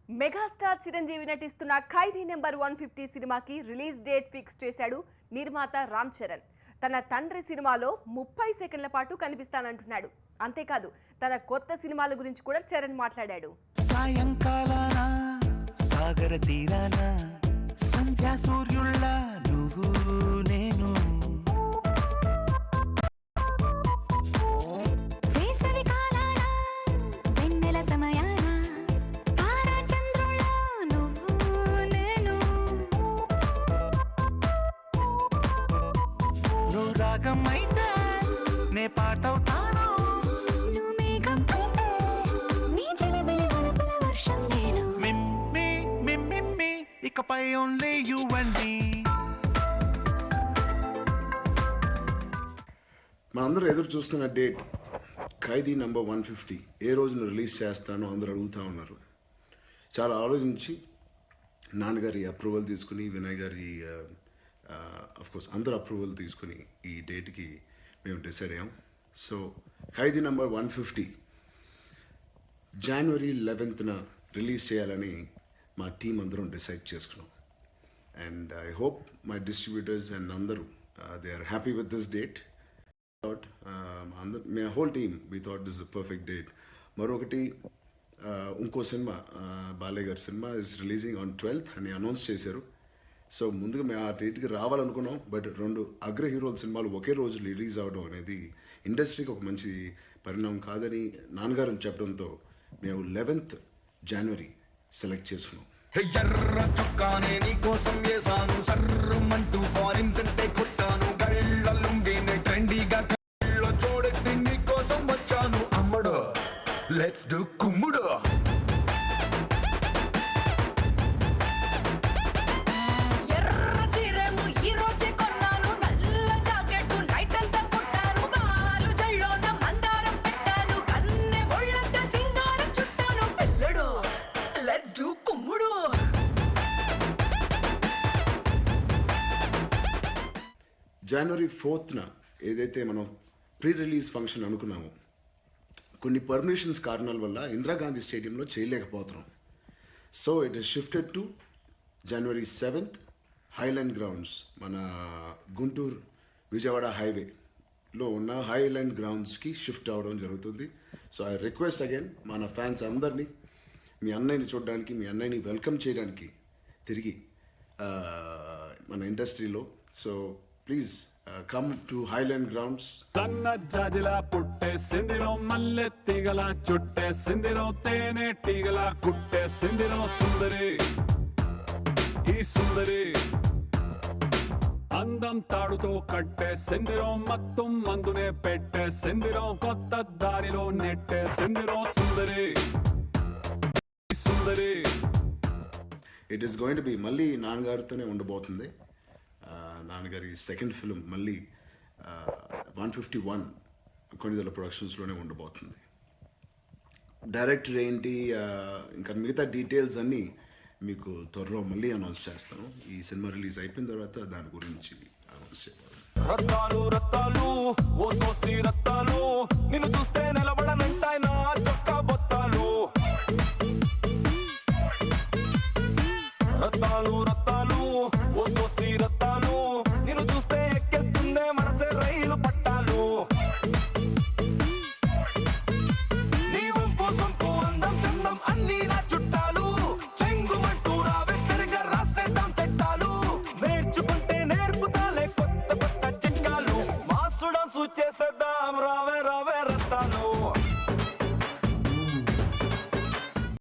Megastar Chiranjeevi నటిస్తున్న ఖైదీ number 150 సినిమాకి release date fix చేశాడు నిర్మాత రామ్ చరణ్. తన తండ్రి సినిమాలో 30 సెకండ్ల పాటు కనిపిస్తానంటున్నాడు. అంతేకాదు తన కొత్త సినిమాల గురించి కూడా చరణ్ మాట్లాడాడు. సాయంకాలాన సాగర తీరాన సంధ్యా సూర్యుళ్ళ నువ్వు నేను రాగమైతే నే పాటవుతాను నువ్వు మేఘం అయితే నీ చిలిపిలి వలపుల వర్షం నేను మిమ్మి మిమ్మి ఇకపై ఓన్లీ యు అండ్ మీ. మనందరూ ఎదురు చూస్తున్న డేట్ ఖైదీ నంబర్ 150 ఏ రోజున రిలీజ్ చేస్తానో అందరూ అడుగుతూ ఉన్నారు. చాలా ఆలోచించి నాన్నగారి అప్రూవల్ తీసుకుని వినయ్ గారి కోర్స్ అందరు అప్రూవల్ తీసుకుని ఈ డేట్కి మేము డిసైడ్ అయ్యాం. సో ఖైదీ నంబర్ 150 జనవరి 11న రిలీజ్ చేయాలని మా టీం అందరం డిసైడ్ చేసుకున్నాం. And I hope my distributors and అందరూ they are happy with this date. My whole team we thought this the perfect date. మరొకటి ఇంకో సినిమా బాలయ్య గారి cinema is releasing on 12th అని అనౌన్స్ చేశారు. సో ముందుగా మేము ఆ డేట్కి రావాలనుకున్నాం. బట్ 2 అగ్ర హీరోల సినిమాలు ఒకే రోజు రిలీజ్ అవడం అనేది ఇండస్ట్రీకి ఒక మంచి పరిణామం కాదని నాన్నగారు చెప్పడంతో మేము 11th జనవరి సెలెక్ట్ చేసుకున్నాం. ఎర్ర చొక్కానే నీ కోసం వేసాను సర్రమంటూ ఫారిన్స్ అంటే కొట్టాను గళ్ళ లుంగిని ట్రెండీగా కళ్ళ చూడెత్తి నీ కోసం వచ్చాను అమ్మడు లెట్స్ డు కుమ్ముడు. జనవరి 4th ఏదైతే మనం ప్రీ రిలీజ్ ఫంక్షన్ అనుకున్నామో కొన్ని పర్మిషన్స్ కారణాల వల్ల ఇందిరాగాంధీ స్టేడియంలో చేయలేకపోతున్నాం. So it is shifted to January 7th Highland grounds, మన గుంటూరు విజయవాడ హైవేలో ఉన్న హైలాండ్ గ్రౌండ్స్కి షిఫ్ట్ అవ్వడం జరుగుతుంది. సో ఐ రిక్వెస్ట్ అగైన్ మన ఫ్యాన్స్ అందరినీ మీ అన్నయ్యని చూడడానికి, మీ అన్నయ్యని వెల్కమ్ చేయడానికి తిరిగి మన ఇండస్ట్రీలో. So please come to Highland Grounds. Tanna jajila putte sindiro malle tigala chutte sindiro tene tigala kutte sindiro sundari ee sundari అందం తాడుతో కట్టే సిందిరో మత్తం మందునే పెట్టే సిందిరో కొత్త దారిలో నెట్టే సిందిరో సుందరి సుందరి. It is going to be మళ్ళీ నాన్నగారితోనే ఉండబోతుంది. నాన్నగారి సెకండ్ ఫిల్మ్ మళ్ళీ 151 కొన్నిదల ప్రొడక్షన్స్లోనే ఉండబోతుంది. డైరెక్టర్ ఏంటి ఇంకా మిగతా డీటెయిల్స్ అన్నీ మీకు త్వరలో మళ్ళీ అనౌన్స్ చేస్తాను. ఈ సినిమా రిలీజ్ అయిపోయిన తర్వాత దాని గురించి అనౌన్స్ చేయాలి. రత్తాలు రత్తాలు ఓ సోసి రత్తాలు నిన్ను చూస్తే నిలబడనంటాయి నా చొక్కా బొత్తాలు. రత్తాలు రత్తాలు ఓ సోసి రత్తాలు నిన్ను చూస్తే ఎక్కేస్తుందే మనసే రైలు పట్టాలు. నీ వంపు సొంపు అందం చందం అన్నీ నా చుట్టాలు చెంగుమంటూ రావే తిరిగా రాసేద్దాం చట్టాలు. నేర్చుకుంటే నేర్పుతాలే కొత్త కొత్త చిట్కాలు మాసు డాన్సు చేసేద్దాం రావే రావే రత్తాలు.